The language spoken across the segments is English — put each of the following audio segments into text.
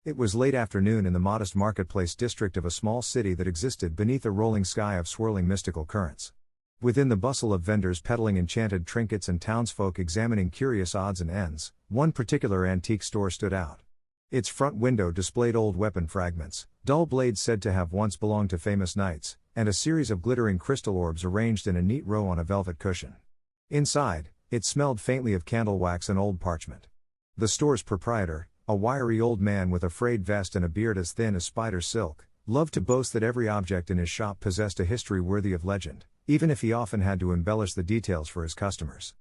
It was late afternoon in the modest marketplace district of a small city that existed beneath a rolling sky of swirling mystical currents. Within the bustle of vendors peddling enchanted trinkets and townsfolk examining curious odds and ends, one particular antique store stood out. Its front window displayed old weapon fragments, dull blades said to have once belonged to famous knights, and a series of glittering crystal orbs arranged in a neat row on a velvet cushion. Inside, it smelled faintly of candle wax and old parchment. The store's proprietor, a wiry old man with a frayed vest and a beard as thin as spider silk, loved to boast that every object in his shop possessed a history worthy of legend, even if he often had to embellish the details for his customers.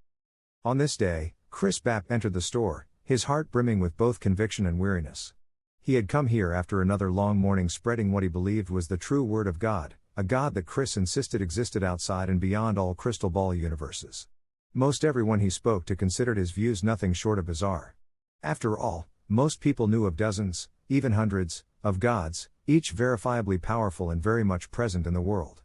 On this day, Chris Bapp entered the store, his heart brimming with both conviction and weariness. He had come here after another long morning spreading what he believed was the true word of God, a God that Chris insisted existed outside and beyond all crystal ball universes. Most everyone he spoke to considered his views nothing short of bizarre. After all, most people knew of dozens, even hundreds, of gods, each verifiably powerful and very much present in the world.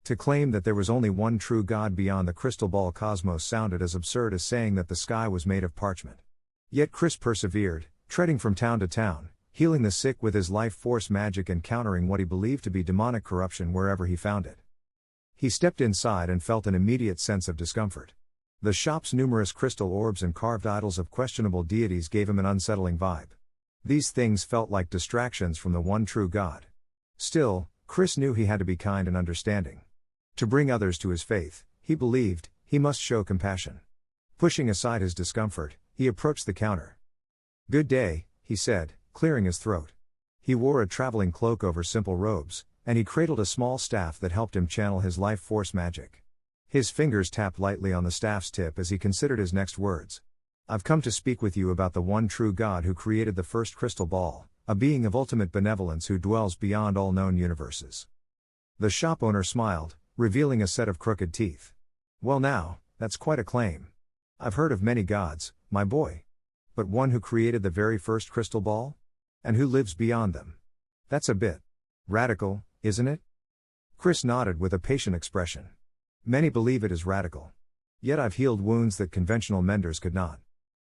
To claim that there was only one true God beyond the crystal ball cosmos sounded as absurd as saying that the sky was made of parchment. Yet Chris persevered, treading from town to town, healing the sick with his life force magic and countering what he believed to be demonic corruption wherever he found it. He stepped inside and felt an immediate sense of discomfort. The shop's numerous crystal orbs and carved idols of questionable deities gave him an unsettling vibe. These things felt like distractions from the one true God. Still, Chris knew he had to be kind and understanding. To bring others to his faith, he believed, he must show compassion. Pushing aside his discomfort, he approached the counter. "Good day," he said, clearing his throat. He wore a traveling cloak over simple robes, and he cradled a small staff that helped him channel his life force magic. His fingers tapped lightly on the staff's tip as he considered his next words. "I've come to speak with you about the one true God who created the first crystal ball, a being of ultimate benevolence who dwells beyond all known universes." The shop owner smiled, revealing a set of crooked teeth. "Well now, that's quite a claim. I've heard of many gods, my boy. But one who created the very first crystal ball? And who lives beyond them? That's a bit radical, isn't it?" Chris nodded with a patient expression. "Many believe it is radical. Yet I've healed wounds that conventional menders could not.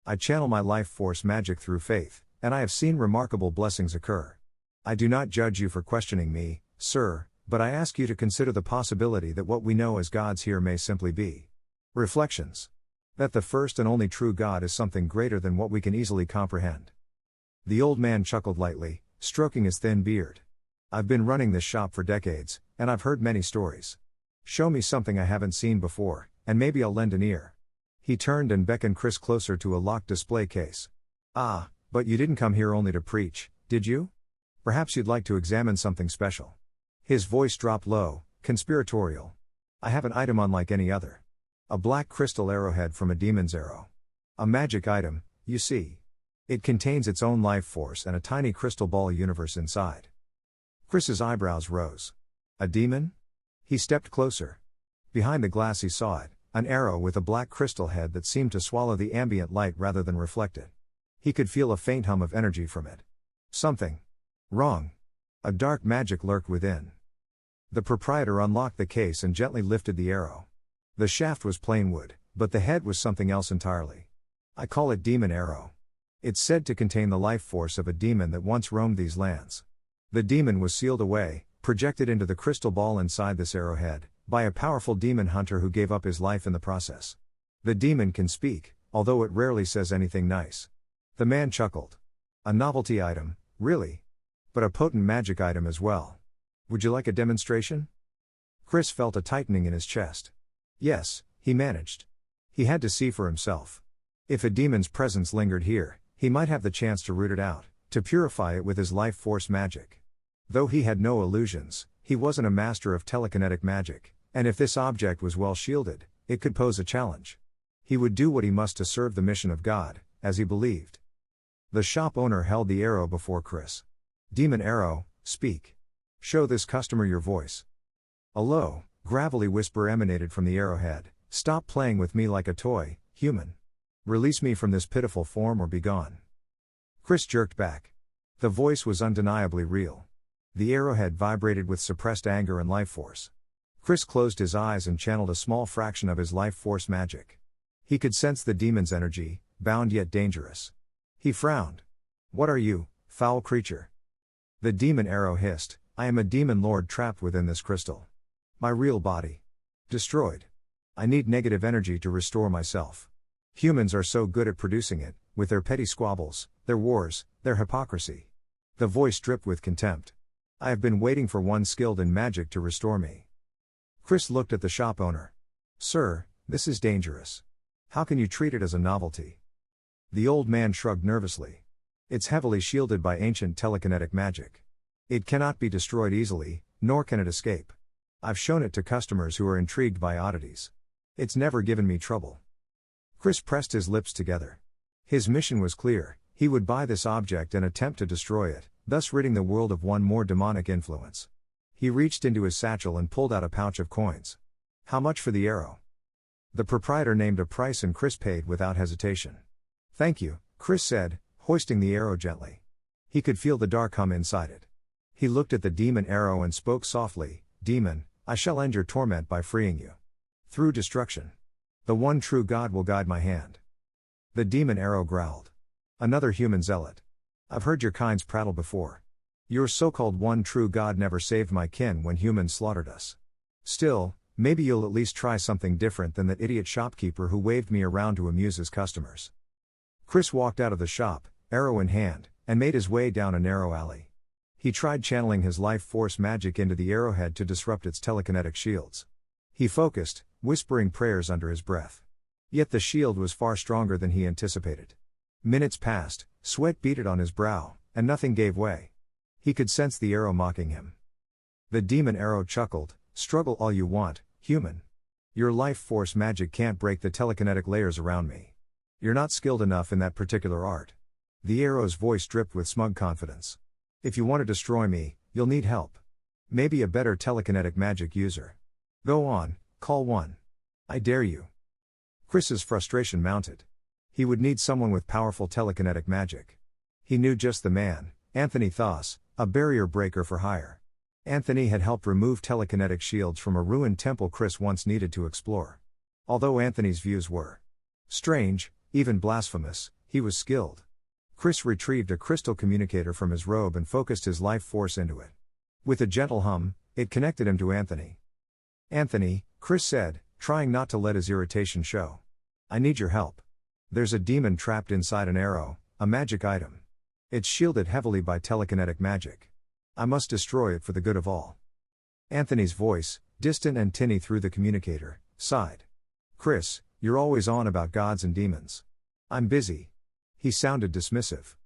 I channel my life force magic through faith, and I have seen remarkable blessings occur. I do not judge you for questioning me, sir, but I ask you to consider the possibility that what we know as gods here may simply be reflections. That the first and only true God is something greater than what we can easily comprehend." The old man chuckled lightly, stroking his thin beard. "I've been running this shop for decades, and I've heard many stories. Show me something I haven't seen before, and maybe I'll lend an ear." He turned and beckoned Chris closer to a locked display case. "Ah, but you didn't come here only to preach, did you? Perhaps you'd like to examine something special." His voice dropped low, conspiratorial. "I have an item unlike any other. A black crystal arrowhead from a demon's arrow. A magic item, you see. It contains its own life force and a tiny crystal ball universe inside." Chris's eyebrows rose. "A demon?" He stepped closer. Behind the glass he saw it, an arrow with a black crystal head that seemed to swallow the ambient light rather than reflect it. He could feel a faint hum of energy from it. Something wrong. A dark magic lurked within. The proprietor unlocked the case and gently lifted the arrow. The shaft was plain wood, but the head was something else entirely. "I call it Demon Arrow. It's said to contain the life force of a demon that once roamed these lands. The demon was sealed away, projected into the crystal ball inside this arrowhead, by a powerful demon hunter who gave up his life in the process. The demon can speak, although it rarely says anything nice." The man chuckled. "A novelty item, really? But a potent magic item as well. Would you like a demonstration?" Chris felt a tightening in his chest. Yes, he managed. He had to see for himself. If a demon's presence lingered here, he might have the chance to root it out, to purify it with his life force magic. Though he had no illusions, he wasn't a master of telekinetic magic, and if this object was well shielded, it could pose a challenge. He would do what he must to serve the mission of God, as he believed. The shop owner held the arrow before Chris. "Demon Arrow, speak. Show this customer your voice." A low, gravelly whisper emanated from the arrowhead. "Stop playing with me like a toy, human. Release me from this pitiful form or be gone." Chris jerked back. The voice was undeniably real. The arrowhead vibrated with suppressed anger and life force. Chris closed his eyes and channeled a small fraction of his life force magic. He could sense the demon's energy, bound yet dangerous. He frowned. "What are you, Foul creature. The demon arrow hissed, I am a demon lord trapped within this crystal. My real body. Destroyed. I need negative energy to restore myself. Humans are so good at producing it, with their petty squabbles, their wars, their hypocrisy. The voice dripped with contempt. I have been waiting for one skilled in magic to restore me. Chris looked at the shop owner. Sir, this is dangerous. How can you treat it as a novelty? The old man shrugged nervously. It's heavily shielded by ancient telekinetic magic. It cannot be destroyed easily, nor can it escape. I've shown it to customers who are intrigued by oddities. It's never given me trouble. Chris pressed his lips together. His mission was clear, he would buy this object and attempt to destroy it, thus ridding the world of one more demonic influence. He reached into his satchel and pulled out a pouch of coins. How much for the arrow? The proprietor named a price and Chris paid without hesitation. Thank you, Chris said, hoisting the arrow gently. He could feel the dark hum inside it. He looked at the demon arrow and spoke softly, Demon, I shall end your torment by freeing you. Through destruction. The one true God will guide my hand. The demon arrow growled. Another human zealot. I've heard your kinds prattle before. Your so-called one true God never saved my kin when humans slaughtered us. Still, maybe you'll at least try something different than that idiot shopkeeper who waved me around to amuse his customers. Chris walked out of the shop, arrow in hand, and made his way down a narrow alley. He tried channeling his life force magic into the arrowhead to disrupt its telekinetic shields. He focused, whispering prayers under his breath. Yet the shield was far stronger than he anticipated. Minutes passed, sweat beaded on his brow, and nothing gave way. He could sense the arrow mocking him. The demon arrow chuckled, struggle all you want, human. Your life force magic can't break the telekinetic layers around me. You're not skilled enough in that particular art. The arrow's voice dripped with smug confidence. If you want to destroy me, you'll need help. Maybe a better telekinetic magic user. Go on, call one. I dare you. Chris's frustration mounted. He would need someone with powerful telekinetic magic. He knew just the man, Anthony Thoss, a barrier breaker for hire. Anthony had helped remove telekinetic shields from a ruined temple Chris once needed to explore. Although Anthony's views were strange, even blasphemous, he was skilled. Chris retrieved a crystal communicator from his robe and focused his life force into it. With a gentle hum, it connected him to Anthony. Anthony, Chris said, trying not to let his irritation show. I need your help. There's a demon trapped inside an arrow, a magic item. It's shielded heavily by telekinetic magic. I must destroy it for the good of all. Anthony's voice, distant and tinny through the communicator, sighed. Chris, you're always on about gods and demons. I'm busy. He sounded dismissive.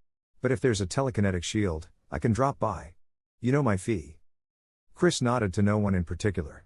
But if there's a telekinetic shield, I can drop by. You know my fee. Chris nodded to no one in particular.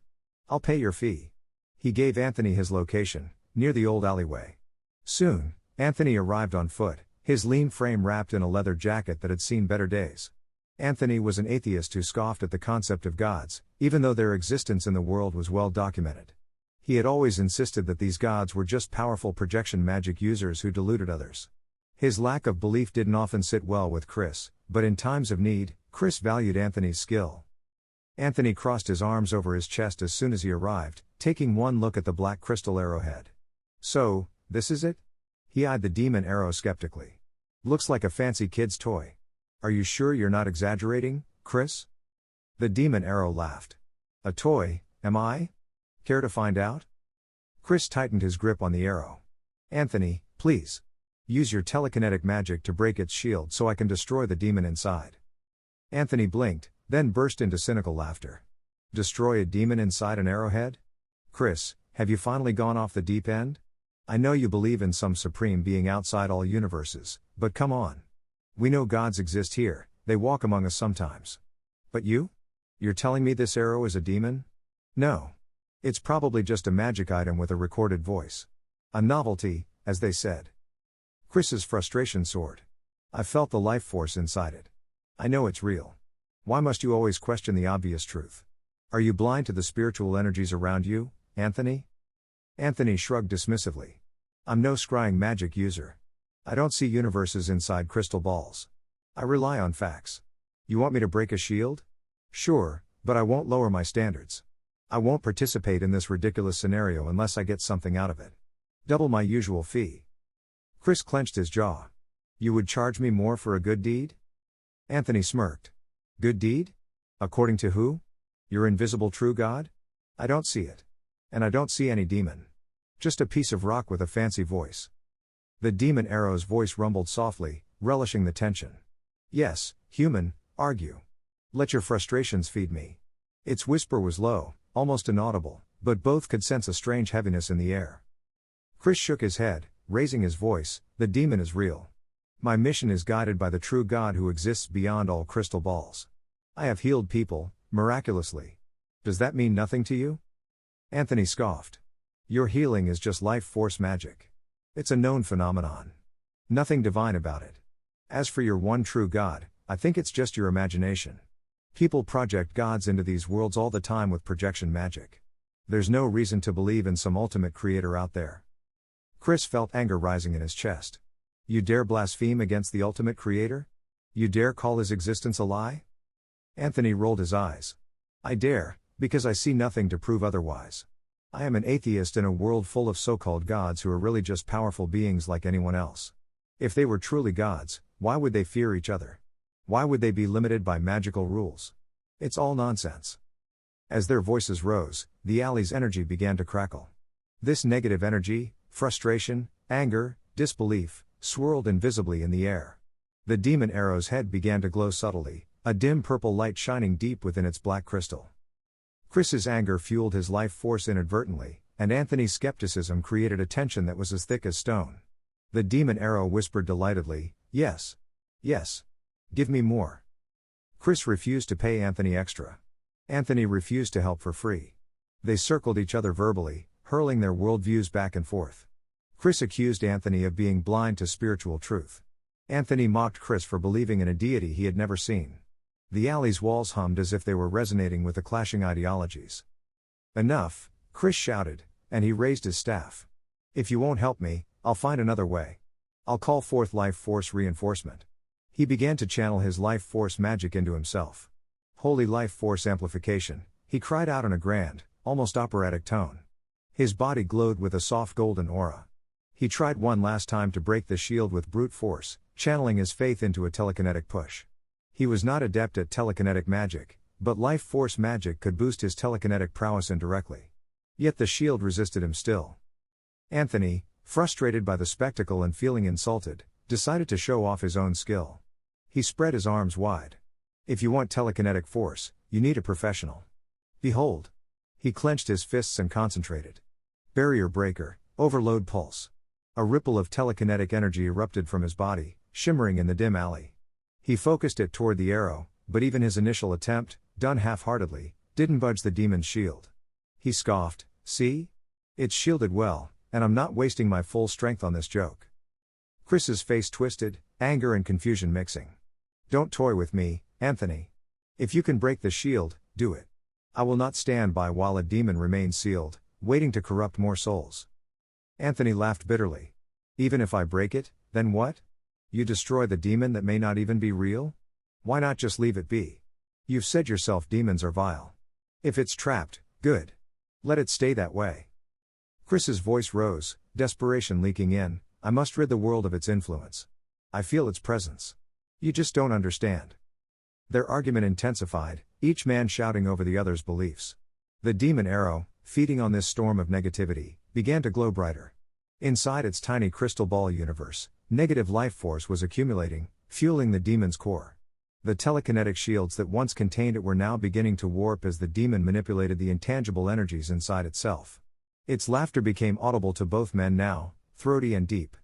I'll pay your fee. He gave Anthony his location, near the old alleyway. Soon, Anthony arrived on foot, his lean frame wrapped in a leather jacket that had seen better days. Anthony was an atheist who scoffed at the concept of gods, even though their existence in the world was well documented. He had always insisted that these gods were just powerful projection magic users who deluded others. His lack of belief didn't often sit well with Chris, but in times of need, Chris valued Anthony's skill. Anthony crossed his arms over his chest as soon as he arrived, taking one look at the black crystal arrowhead. So, this is it? He eyed the demon arrow skeptically. Looks like a fancy kid's toy. Are you sure you're not exaggerating, Chris? The demon arrow laughed. A toy, am I? Care to find out? Chris tightened his grip on the arrow. Anthony, please. Use your telekinetic magic to break its shield so I can destroy the demon inside. Anthony blinked, then burst into cynical laughter. Destroy a demon inside an arrowhead? Chris, have you finally gone off the deep end? I know you believe in some supreme being outside all universes, but come on. We know gods exist here, they walk among us sometimes. But you? You're telling me this arrow is a demon? No. It's probably just a magic item with a recorded voice. A novelty, as they said. Chris's frustration soared. I felt the life force inside it. I know it's real. Why must you always question the obvious truth? Are you blind to the spiritual energies around you, Anthony? Anthony shrugged dismissively. I'm no scrying magic user. I don't see universes inside crystal balls. I rely on facts. You want me to break a shield? Sure, but I won't lower my standards. I won't participate in this ridiculous scenario unless I get something out of it. Double my usual fee. Chris clenched his jaw. You would charge me more for a good deed? Anthony smirked. Good deed? According to who? Your invisible true God? I don't see it. And I don't see any demon. Just a piece of rock with a fancy voice. The demon arrow's voice rumbled softly, relishing the tension. Yes, human, argue. Let your frustrations feed me. Its whisper was low, almost inaudible, but both could sense a strange heaviness in the air. Chris shook his head, raising his voice. The demon is real. My mission is guided by the true God who exists beyond all crystal balls. I have healed people, miraculously. Does that mean nothing to you? Anthony scoffed. Your healing is just life force magic. It's a known phenomenon. Nothing divine about it. As for your one true God, I think it's just your imagination. People project gods into these worlds all the time with projection magic. There's no reason to believe in some ultimate creator out there. Chris felt anger rising in his chest. You dare blaspheme against the ultimate creator? You dare call his existence a lie? Anthony rolled his eyes. I dare, because I see nothing to prove otherwise. I am an atheist in a world full of so-called gods who are really just powerful beings like anyone else. If they were truly gods, why would they fear each other? Why would they be limited by magical rules? It's all nonsense. As their voices rose, the alley's energy began to crackle. This negative energy, frustration, anger, disbelief, swirled invisibly in the air. The demon arrow's head began to glow subtly, a dim purple light shining deep within its black crystal. Chris's anger fueled his life force inadvertently, and Anthony's skepticism created a tension that was as thick as stone. The demon arrow whispered delightedly, yes. Yes. Give me more. Chris refused to pay Anthony extra. Anthony refused to help for free. They circled each other verbally, hurling their worldviews back and forth. Chris accused Anthony of being blind to spiritual truth. Anthony mocked Chris for believing in a deity he had never seen. The alley's walls hummed as if they were resonating with the clashing ideologies. Enough, Chris shouted, and he raised his staff. If you won't help me, I'll find another way. I'll call forth life force reinforcement. He began to channel his life force magic into himself. Holy life force amplification, he cried out in a grand, almost operatic tone. His body glowed with a soft golden aura. He tried one last time to break the shield with brute force, channeling his faith into a telekinetic push. He was not adept at telekinetic magic, but life force magic could boost his telekinetic prowess indirectly. Yet the shield resisted him still. Anthony, frustrated by the spectacle and feeling insulted, decided to show off his own skill. He spread his arms wide. If you want telekinetic force, you need a professional. Behold. He clenched his fists and concentrated. Barrier breaker, overload pulse. A ripple of telekinetic energy erupted from his body, shimmering in the dim alley. He focused it toward the arrow, but even his initial attempt, done half-heartedly, didn't budge the demon's shield. He scoffed, see? It's shielded well, and I'm not wasting my full strength on this joke. Chris's face twisted, anger and confusion mixing. Don't toy with me, Anthony. If you can break the shield, do it. I will not stand by while a demon remains sealed, waiting to corrupt more souls. Anthony laughed bitterly. Even if I break it, then what? You destroy the demon that may not even be real? Why not just leave it be? You've said yourself demons are vile. If it's trapped, good. Let it stay that way. Chris's voice rose, desperation leaking in. I must rid the world of its influence. I feel its presence. You just don't understand. Their argument intensified, each man shouting over the other's beliefs. The demon arrow, feeding on this storm of negativity, began to glow brighter. Inside its tiny crystal ball universe, negative life force was accumulating, fueling the demon's core. The telekinetic shields that once contained it were now beginning to warp as the demon manipulated the intangible energies inside itself. Its laughter became audible to both men now, throaty and deep.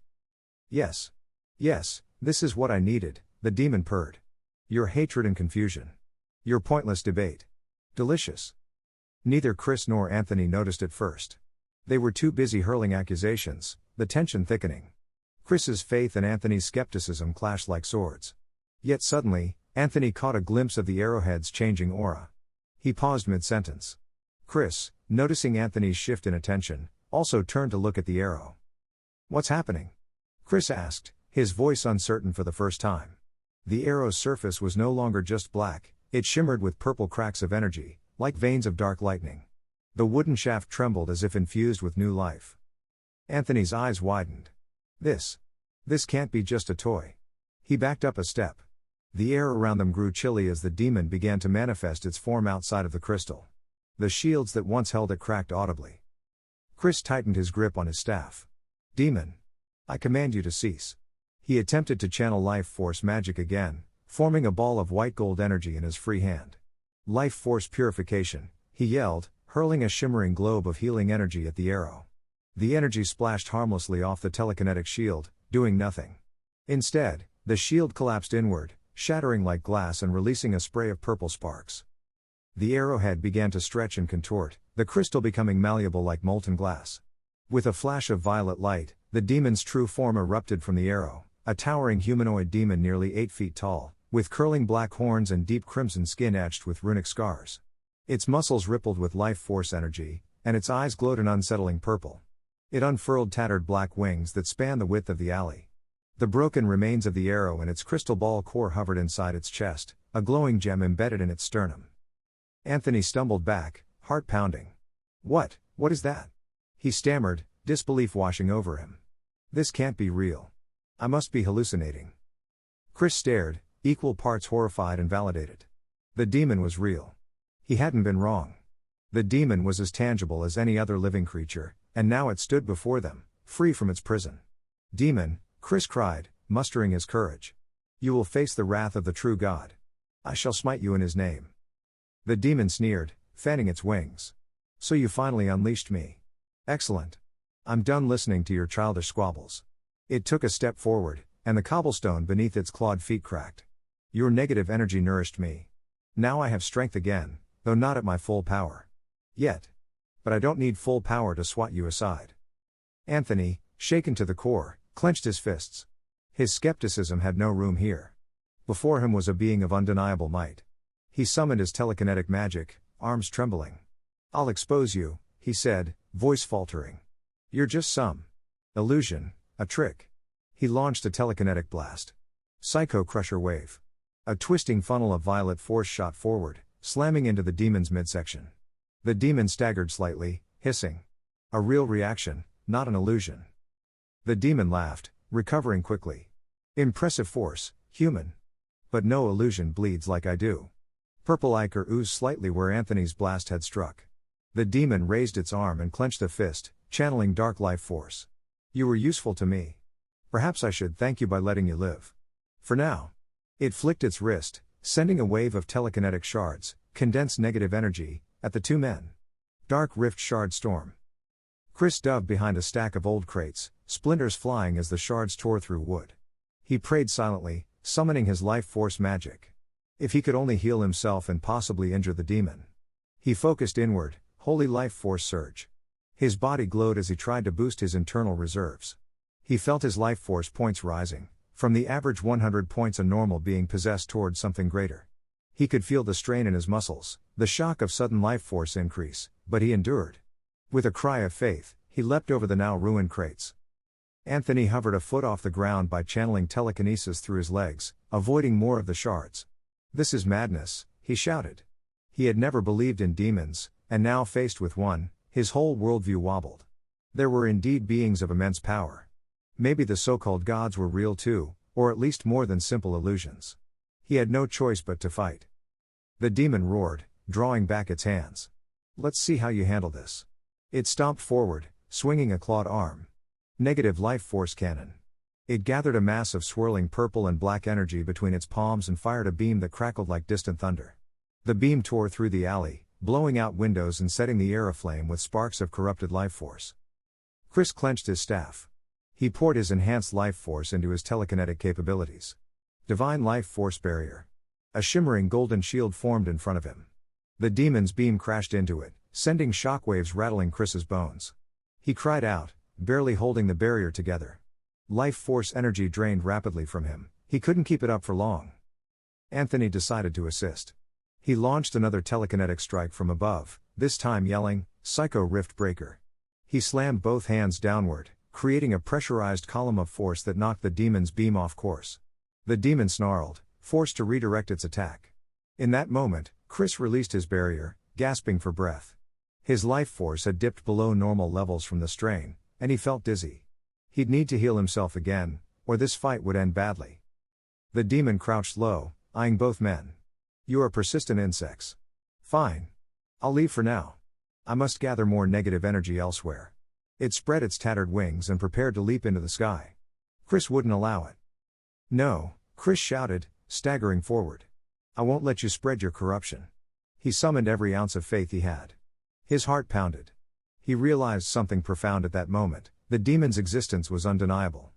Yes. Yes, this is what I needed, the demon purred. Your hatred and confusion. Your pointless debate. Delicious. Neither Chris nor Anthony noticed at first. They were too busy hurling accusations, the tension thickening. Chris's faith and Anthony's skepticism clashed like swords. Yet suddenly, Anthony caught a glimpse of the arrowhead's changing aura. He paused mid-sentence. Chris, noticing Anthony's shift in attention, also turned to look at the arrow. What's happening? Chris asked, his voice uncertain for the first time. The arrow's surface was no longer just black, it shimmered with purple cracks of energy, like veins of dark lightning. The wooden shaft trembled as if infused with new life. Anthony's eyes widened. This can't be just a toy. He backed up a step. The air around them grew chilly as the demon began to manifest its form outside of the crystal. The shields that once held it cracked audibly. Chris tightened his grip on his staff. Demon! I command you to cease. He attempted to channel life force magic again, forming a ball of white gold energy in his free hand. Life force purification, he yelled, hurling a shimmering globe of healing energy at the arrow. The energy splashed harmlessly off the telekinetic shield, doing nothing. Instead, the shield collapsed inward, shattering like glass and releasing a spray of purple sparks. The arrowhead began to stretch and contort, the crystal becoming malleable like molten glass. With a flash of violet light, the demon's true form erupted from the arrow, a towering humanoid demon nearly 8 feet tall, with curling black horns and deep crimson skin etched with runic scars. Its muscles rippled with life force energy, and its eyes glowed an unsettling purple. It unfurled tattered black wings that spanned the width of the alley. The broken remains of the arrow and its crystal ball core hovered inside its chest, a glowing gem embedded in its sternum. Anthony stumbled back, heart pounding. What is that? He stammered, disbelief washing over him. This can't be real. I must be hallucinating. Chris stared, equal parts horrified and validated. The demon was real. He hadn't been wrong. The demon was as tangible as any other living creature, and now it stood before them, free from its prison. Demon, Chris cried, mustering his courage. You will face the wrath of the true God. I shall smite you in his name. The demon sneered, fanning its wings. So you finally unleashed me. Excellent. I'm done listening to your childish squabbles. It took a step forward, and the cobblestone beneath its clawed feet cracked. Your negative energy nourished me. Now I have strength again, though not at my full power. Yet. But I don't need full power to swat you aside. Anthony, shaken to the core, clenched his fists. His skepticism had no room here. Before him was a being of undeniable might. He summoned his telekinetic magic, arms trembling. I'll expose you, he said, voice faltering. You're just some illusion, a trick. He launched a telekinetic blast. Psycho Crusher Wave. A twisting funnel of violet force shot forward, slamming into the demon's midsection. The demon staggered slightly, hissing. A real reaction, not an illusion. The demon laughed, recovering quickly. Impressive force, human. But no illusion bleeds like I do. Purple ichor oozed slightly where Anthony's blast had struck. The demon raised its arm and clenched a fist, channeling dark life force. You were useful to me. Perhaps I should thank you by letting you live. For now. It flicked its wrist, sending a wave of telekinetic shards, condensed negative energy, at the two men. Dark rift shard storm. Chris dove behind a stack of old crates, splinters flying as the shards tore through wood. He prayed silently, summoning his life force magic. If he could only heal himself and possibly injure the demon. He focused inward, holy life force surge. His body glowed as he tried to boost his internal reserves. He felt his life force points rising, from the average 100 points a normal being possessed toward something greater. He could feel the strain in his muscles, the shock of sudden life force increase, but he endured. With a cry of faith, he leapt over the now ruined crates. Anthony hovered a foot off the ground by channeling telekinesis through his legs, avoiding more of the shards. This is madness, he shouted. He had never believed in demons, and now faced with one, his whole worldview wobbled. There were indeed beings of immense power. Maybe the so-called gods were real too, or at least more than simple illusions. He had no choice but to fight. The demon roared, drawing back its hands. Let's see how you handle this. It stomped forward, swinging a clawed arm. Negative life force cannon. It gathered a mass of swirling purple and black energy between its palms and fired a beam that crackled like distant thunder. The beam tore through the alley, blowing out windows and setting the air aflame with sparks of corrupted life force. Chris clenched his staff. He poured his enhanced life force into his telekinetic capabilities. Divine life force barrier. A shimmering golden shield formed in front of him. The demon's beam crashed into it, sending shockwaves rattling Chris's bones. He cried out, barely holding the barrier together. Life force energy drained rapidly from him. He couldn't keep it up for long. Anthony decided to assist. He launched another telekinetic strike from above, this time yelling, Psycho Rift Breaker. He slammed both hands downward, creating a pressurized column of force that knocked the demon's beam off course. The demon snarled, forced to redirect its attack. In that moment, Chris released his barrier, gasping for breath. His life force had dipped below normal levels from the strain, and he felt dizzy. He'd need to heal himself again, or this fight would end badly. The demon crouched low, eyeing both men. You are persistent insects. Fine. I'll leave for now. I must gather more negative energy elsewhere. It spread its tattered wings and prepared to leap into the sky. Chris wouldn't allow it. No, Chris shouted, staggering forward. I won't let you spread your corruption. He summoned every ounce of faith he had. His heart pounded. He realized something profound at that moment: the demon's existence was undeniable.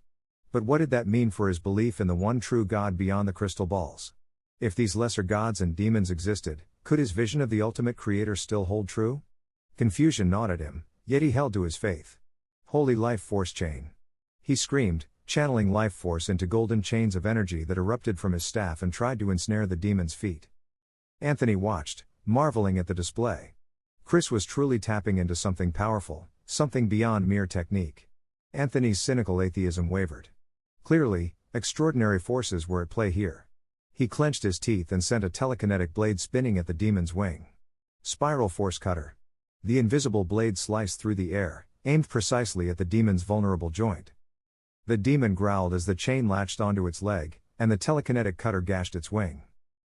But what did that mean for his belief in the one true God beyond the crystal balls? If these lesser gods and demons existed, could his vision of the ultimate creator still hold true? Confusion gnawed at him, yet he held to his faith. Holy life force chain. He screamed, channeling life force into golden chains of energy that erupted from his staff and tried to ensnare the demon's feet. Anthony watched, marveling at the display. Chris was truly tapping into something powerful, something beyond mere technique. Anthony's cynical atheism wavered. Clearly, extraordinary forces were at play here. He clenched his teeth and sent a telekinetic blade spinning at the demon's wing. Spiral force cutter. The invisible blade sliced through the air, aimed precisely at the demon's vulnerable joint. The demon growled as the chain latched onto its leg, and the telekinetic cutter gashed its wing.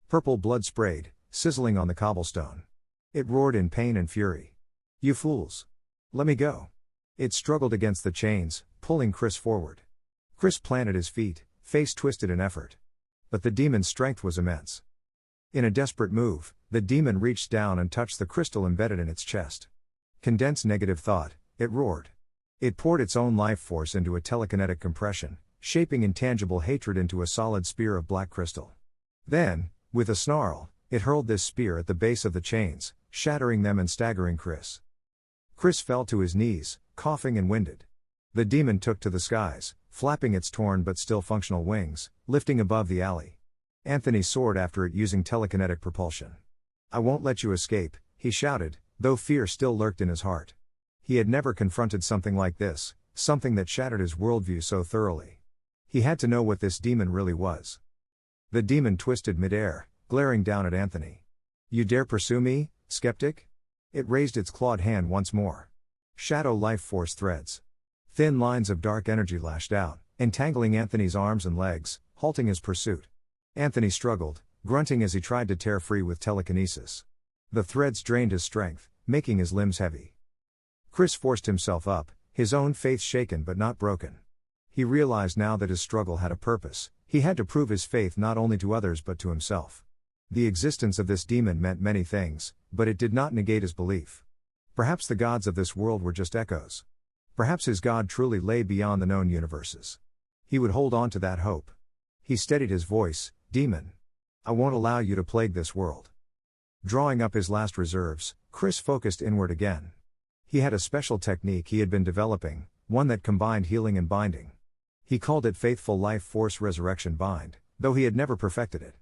Purple blood sprayed, sizzling on the cobblestone. It roared in pain and fury. You fools! Let me go! It struggled against the chains, pulling Chris forward. Chris planted his feet, face twisted in effort. But the demon's strength was immense. In a desperate move, the demon reached down and touched the crystal embedded in its chest. Condense negative thought, it roared. It poured its own life force into a telekinetic compression, shaping intangible hatred into a solid spear of black crystal. Then, with a snarl, it hurled this spear at the base of the chains, shattering them and staggering Chris. Chris fell to his knees, coughing and winded. The demon took to the skies, flapping its torn but still functional wings, lifting above the alley. Anthony soared after it using telekinetic propulsion. I won't let you escape, he shouted, though fear still lurked in his heart. He had never confronted something like this, something that shattered his worldview so thoroughly. He had to know what this demon really was. The demon twisted midair, glaring down at Anthony. You dare pursue me, skeptic? It raised its clawed hand once more. Shadow life force threads. Thin lines of dark energy lashed out, entangling Anthony's arms and legs, halting his pursuit. Anthony struggled, grunting as he tried to tear free with telekinesis. The threads drained his strength, making his limbs heavy. Chris forced himself up, his own faith shaken but not broken. He realized now that his struggle had a purpose. He had to prove his faith not only to others but to himself. The existence of this demon meant many things, but it did not negate his belief. Perhaps the gods of this world were just echoes. Perhaps his God truly lay beyond the known universes. He would hold on to that hope. He steadied his voice, Demon. I won't allow you to plague this world. Drawing up his last reserves, Chris focused inward again. He had a special technique he had been developing, one that combined healing and binding. He called it Faithful Life Force Resurrection Bind, though he had never perfected it.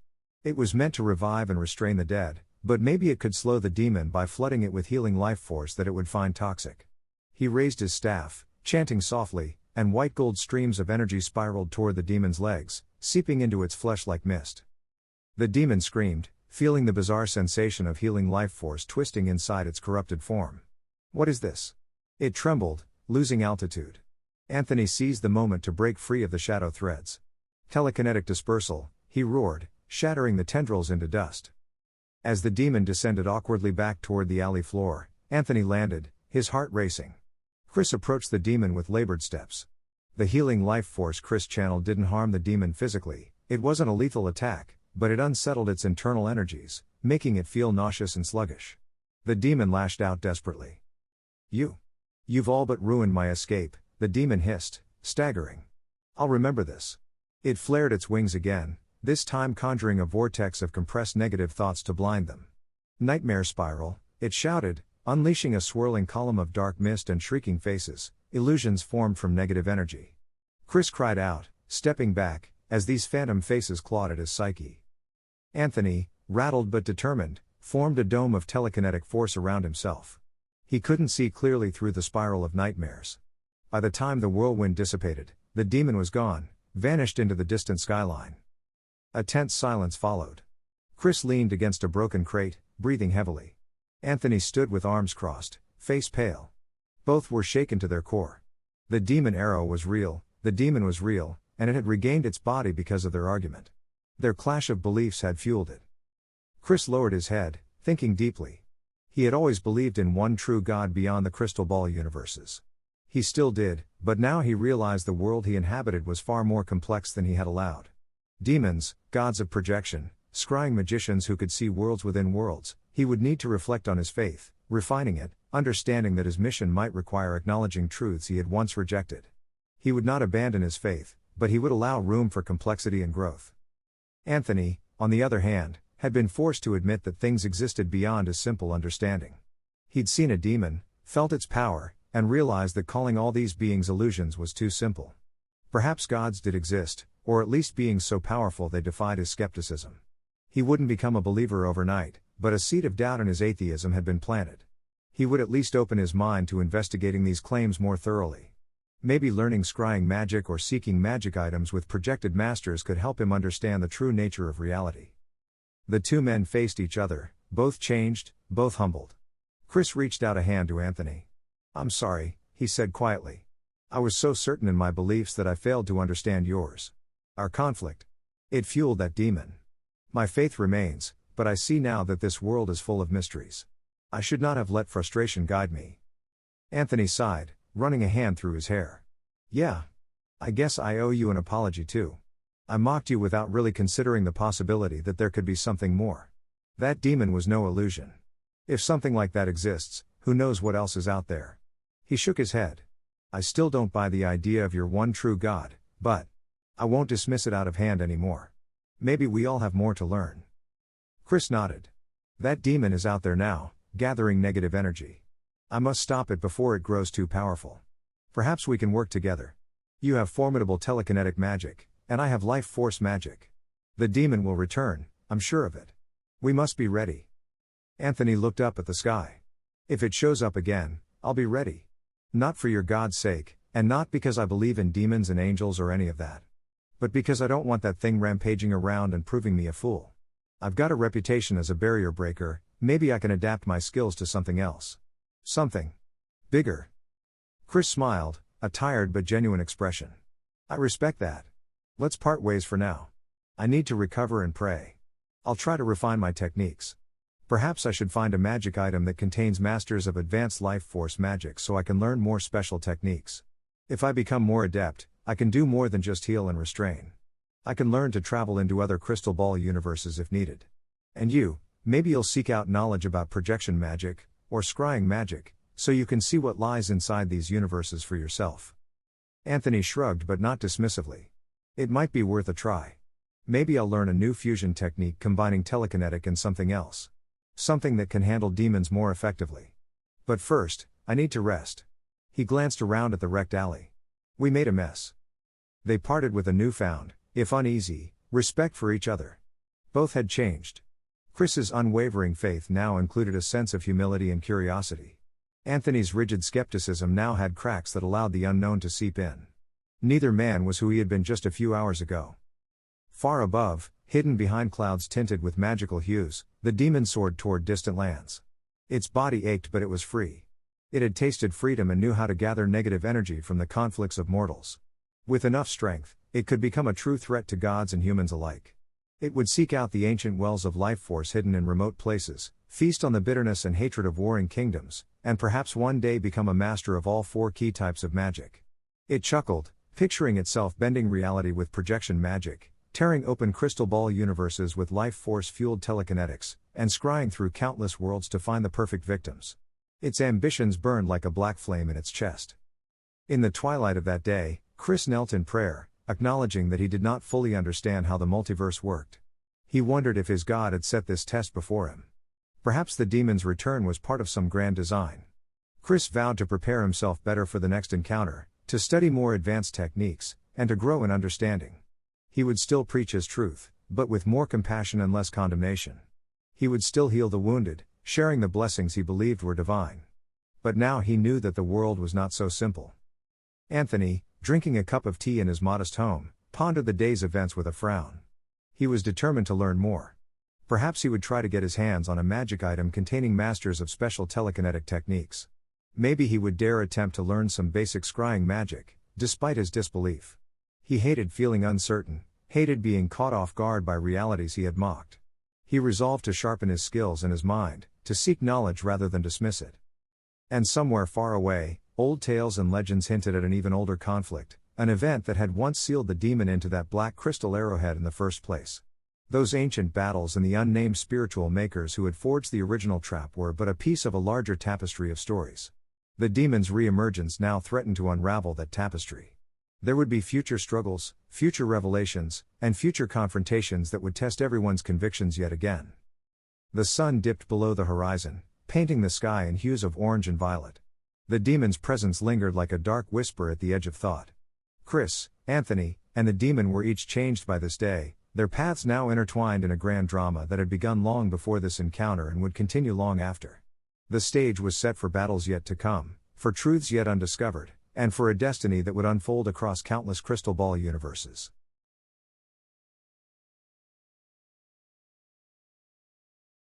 It was meant to revive and restrain the dead, but maybe it could slow the demon by flooding it with healing life force that it would find toxic. He raised his staff, chanting softly, and white gold streams of energy spiraled toward the demon's legs, seeping into its flesh like mist. The demon screamed, feeling the bizarre sensation of healing life force twisting inside its corrupted form. What is this? It trembled, losing altitude. Anthony seized the moment to break free of the shadow threads. Telekinetic dispersal, he roared, shattering the tendrils into dust. As the demon descended awkwardly back toward the alley floor, Anthony landed, his heart racing. Chris approached the demon with labored steps. The healing life force Chris channeled didn't harm the demon physically. It wasn't a lethal attack, but it unsettled its internal energies, making it feel nauseous and sluggish. The demon lashed out desperately. You've all but ruined my escape, the demon hissed, staggering. I'll remember this. It flared its wings again, this time conjuring a vortex of compressed negative thoughts to blind them. Nightmare spiral, it shouted, unleashing a swirling column of dark mist and shrieking faces, illusions formed from negative energy. Chris cried out, stepping back, as these phantom faces clawed at his psyche. Anthony, rattled but determined, formed a dome of telekinetic force around himself. He couldn't see clearly through the spiral of nightmares. By the time the whirlwind dissipated, the demon was gone, vanished into the distant skyline. A tense silence followed. Chris leaned against a broken crate, breathing heavily. Anthony stood with arms crossed, face pale. Both were shaken to their core. The demon arrow was real, the demon was real, and it had regained its body because of their argument. Their clash of beliefs had fueled it. Chris lowered his head, thinking deeply. He had always believed in one true God beyond the crystal ball universes. He still did, but now he realized the world he inhabited was far more complex than he had allowed. Demons, gods of projection, scrying magicians who could see worlds within worlds. He would need to reflect on his faith, refining it, understanding that his mission might require acknowledging truths he had once rejected. He would not abandon his faith, but he would allow room for complexity and growth. Anthony, on the other hand, had been forced to admit that things existed beyond his simple understanding. He'd seen a demon, felt its power, and realized that calling all these beings illusions was too simple. Perhaps gods did exist, or at least beings so powerful they defied his skepticism. He wouldn't become a believer overnight, but a seed of doubt in his atheism had been planted. He would at least open his mind to investigating these claims more thoroughly. Maybe learning scrying magic or seeking magic items with projected masters could help him understand the true nature of reality. The two men faced each other, both changed, both humbled. Chris reached out a hand to Anthony. "I'm sorry," he said quietly. "I was so certain in my beliefs that I failed to understand yours. Our conflict. It fueled that demon. My faith remains, but I see now that this world is full of mysteries. I should not have let frustration guide me." Anthony sighed, running a hand through his hair. "Yeah. I guess I owe you an apology too. I mocked you without really considering the possibility that there could be something more. That demon was no illusion. If something like that exists, who knows what else is out there?" He shook his head. "I still don't buy the idea of your one true God, but I won't dismiss it out of hand anymore. Maybe we all have more to learn." Chris nodded. "That demon is out there now, gathering negative energy. I must stop it before it grows too powerful. Perhaps we can work together. You have formidable telekinetic magic, and I have life force magic. The demon will return, I'm sure of it. We must be ready." Anthony looked up at the sky. "If it shows up again, I'll be ready. Not for your God's sake, and not because I believe in demons and angels or any of that. But because I don't want that thing rampaging around and proving me a fool. I've got a reputation as a barrier breaker, maybe I can adapt my skills to something else. Something bigger." Chris smiled, a tired but genuine expression. "I respect that. Let's part ways for now. I need to recover and pray. I'll try to refine my techniques. Perhaps I should find a magic item that contains masters of advanced life force magic so I can learn more special techniques. If I become more adept, I can do more than just heal and restrain. I can learn to travel into other crystal ball universes if needed. And you, maybe you'll seek out knowledge about projection magic, or scrying magic, so you can see what lies inside these universes for yourself." Anthony shrugged, but not dismissively. "It might be worth a try. Maybe I'll learn a new fusion technique combining telekinetic and something else. Something that can handle demons more effectively. But first, I need to rest." He glanced around at the wrecked alley. "We made a mess." They parted with a newfound, if uneasy, respect for each other. Both had changed. Chris's unwavering faith now included a sense of humility and curiosity. Anthony's rigid skepticism now had cracks that allowed the unknown to seep in. Neither man was who he had been just a few hours ago. Far above, hidden behind clouds tinted with magical hues, the demon soared toward distant lands. Its body ached, but it was free. It had tasted freedom and knew how to gather negative energy from the conflicts of mortals. With enough strength, it could become a true threat to gods and humans alike. It would seek out the ancient wells of life force hidden in remote places, feast on the bitterness and hatred of warring kingdoms, and perhaps one day become a master of all four key types of magic. It chuckled, picturing itself bending reality with projection magic, tearing open crystal ball universes with life force-fueled telekinetics, and scrying through countless worlds to find the perfect victims. Its ambitions burned like a black flame in its chest. In the twilight of that day, Chris knelt in prayer, acknowledging that he did not fully understand how the multiverse worked. He wondered if his God had set this test before him. Perhaps the demon's return was part of some grand design. Chris vowed to prepare himself better for the next encounter, to study more advanced techniques, and to grow in understanding. He would still preach his truth, but with more compassion and less condemnation. He would still heal the wounded, sharing the blessings he believed were divine. But now he knew that the world was not so simple. Anthony, drinking a cup of tea in his modest home, pondered the day's events with a frown. He was determined to learn more. Perhaps he would try to get his hands on a magic item containing masters of special telekinetic techniques. Maybe he would dare attempt to learn some basic scrying magic, despite his disbelief. He hated feeling uncertain, hated being caught off guard by realities he had mocked. He resolved to sharpen his skills and his mind, to seek knowledge rather than dismiss it. And somewhere far away, old tales and legends hinted at an even older conflict, an event that had once sealed the demon into that black crystal arrowhead in the first place. Those ancient battles and the unnamed spiritual makers who had forged the original trap were but a piece of a larger tapestry of stories. The demon's re-emergence now threatened to unravel that tapestry. There would be future struggles, future revelations, and future confrontations that would test everyone's convictions yet again. The sun dipped below the horizon, painting the sky in hues of orange and violet. The demon's presence lingered like a dark whisper at the edge of thought. Chris, Anthony, and the demon were each changed by this day, their paths now intertwined in a grand drama that had begun long before this encounter and would continue long after. The stage was set for battles yet to come, for truths yet undiscovered, and for a destiny that would unfold across countless crystal ball universes.